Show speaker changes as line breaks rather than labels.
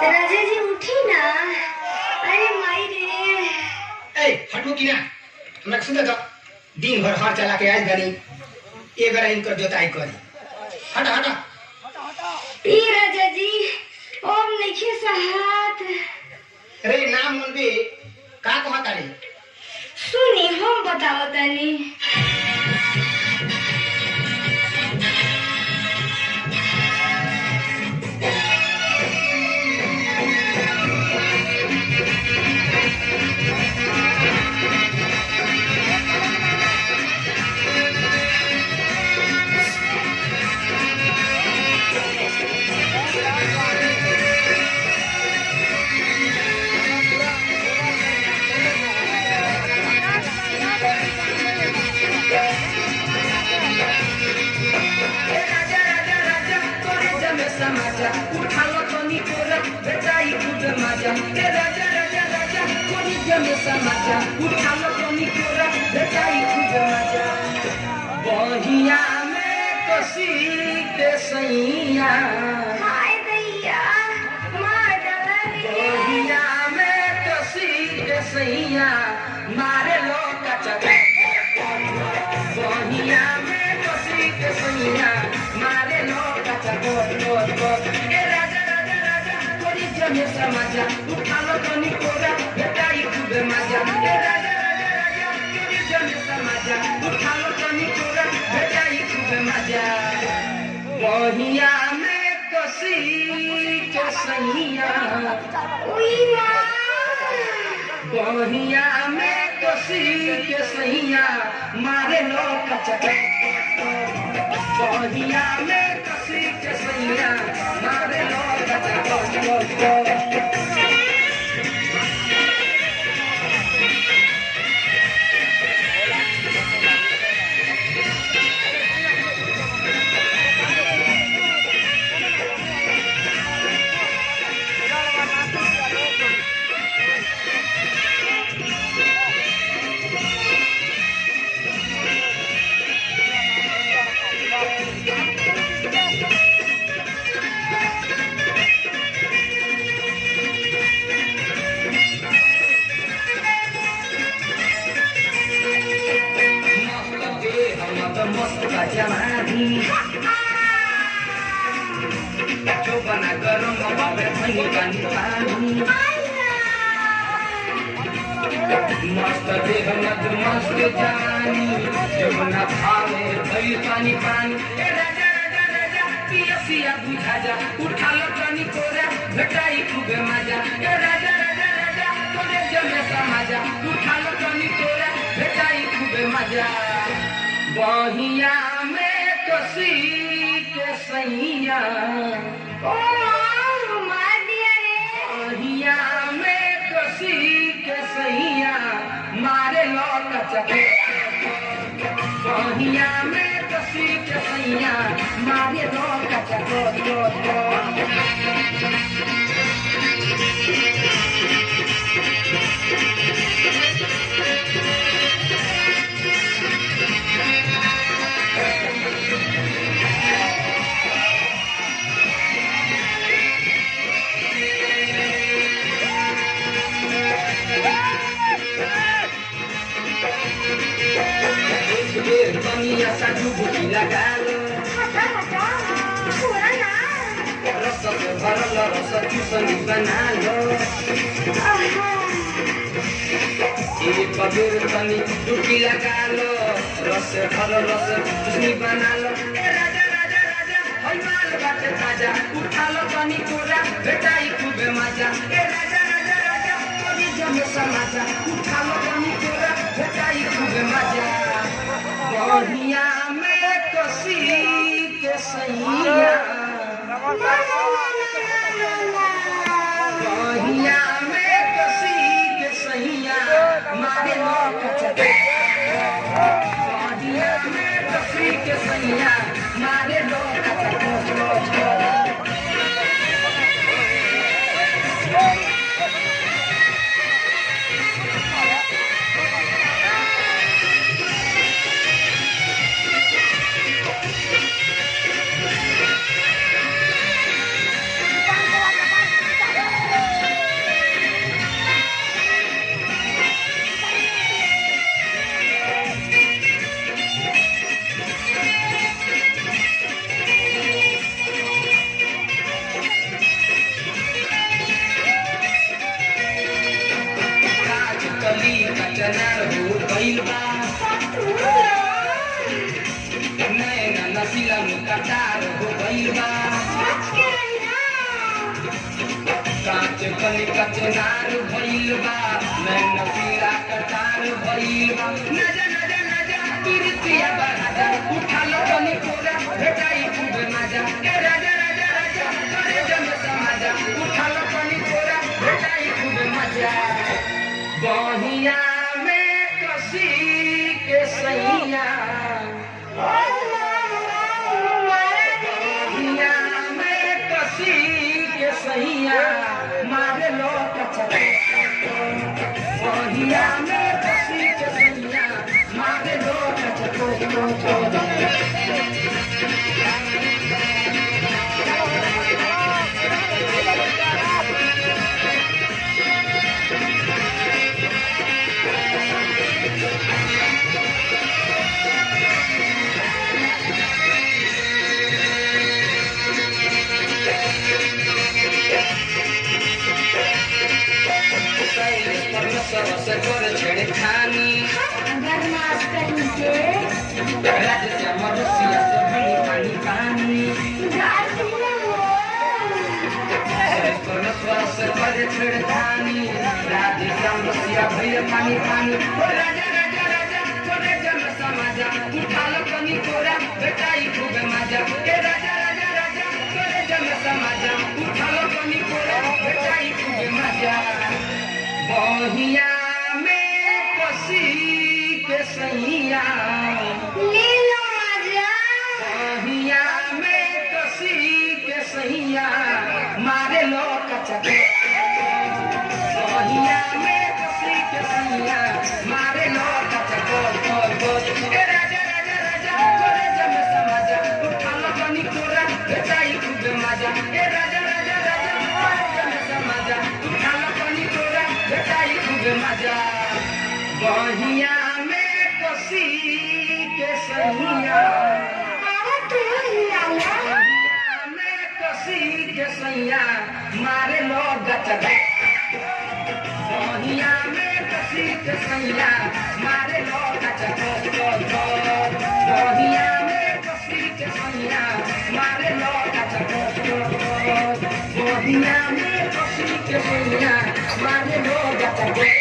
राजा जी उठी ना। अरे माई रे।
ए हटू की ना हमरा सुन तो दिन भर हर चला के आज गनी ए बेरा इनकर जोताई करी हट हट
ई राजा जी ओम नइखे सहात।
रे नाम मनबे का कहता रे
सुनी हम बताओ तनी।
उठालो तनी कोरा बेचाई खुद मजा ए राजा राजा राजा कोनी जमे समाजा उठालो तनी कोरा बेचाई खुद मजा बहिया में कसी के सैया
हाय दैया मार डाली।
बहिया में कसी के सैया मारे लो कचका बहिया में कसी के सैया मारे लो कचका ए राजा राजा राजा कोनी जमे समाजा उठालो तनी कोरा बेटाई खुद मजा ए राजा राजा राजा कोनी जमे समाजा उठालो तनी कोरा बेटाई खुद मजा बहिया में कसी के सैया
उई मां
बहिया में कसी के सैया मारे लो कचका बहिया में कसी के सैया मारे लो कचका मस्त का जवानी जो बना गरम बाबे भनी पानी पानी मस्त देह मत मस्त जवानी जो बना भावे भई पानी पानी ए राजा राजा राजा पियसिया बुझा जा उठा लो तनी कोरा बेटाई खूबे मजा ए राजा राजा राजा तोरे जमे समाजा उठा लो तनी कोरा बेटाई खूबे मजा बहिया में कसी के सैया
ओ मार दिया रे।
बहिया में कसी के सैया मारे लो कचके बहिया में कसी के सैया मारे लो कचको बनिया सा डुबकी लगा लो
हटा हटा पूरा ना।
रस से भरल रस चूसनी बना लो एक बेर तनी डुबकी लगा लो रस से भरल रस चूसनी बना लो ए राजा राजा राजा हई माल बाटे ताजा उठा लो तनी कोरा बेटाई खूबे मजा ए राजा राजा राजा कोनी जमे समाजा उठा लो तनी कोरा बेटाई खूबे मजा बहिया में कसी के सैया बहिया में कसी के सैया मारे लो कचके बहिया में कसी के सैया मारे लो कचके से कनिका चनार भइल बा मैं नसीरा कटार भइल बा नजा नजा नजा पीरितिया बहाजा उठा लो कनी कोरा भेटाई खूबे मजा ए राजा राजा राजा करे जम समाजा उठा लो कनी कोरा भेटाई खूबे मजा बहिया में कसी के सैया सैया मारे लो कचरे बहिया में कसी के सैया मारे लो से कर छेड़खानी
बदमाश करेंगे
राज से मरुसिया से भनी पानी पानी से कर छेड़खानी राज से मरुसिया भैया पानी पानी राजा राजा राजा छोड़े जन समाजा उठा लो कनी कोरा बेटाई खूबे मजा के राजा राजा राजा छोड़े जन समाजा उठा लो कनी कोरा बेटाई खूबे मजा बहिया के सैया
ले लो मजा
बहिया में कसी के सैया मारे लो कचके बहिया में कसी के सैया मारे लो कचको ए राजा राजा राजा करे जब समाजा उठा लो कनी कोरा बेचाई खूबे मजा ए राजा राजा राजा करे जब समाजा उठा लो कनी कोरा बेचाई खूबे मजा बहिया के सैया में कसी के सैया मारे लो गचके बहिया में कसी के सैया मारे लो गचके बहिया में कसी के सैया मारे लो गचके बहिया में कसी के सैया मारे लो गचके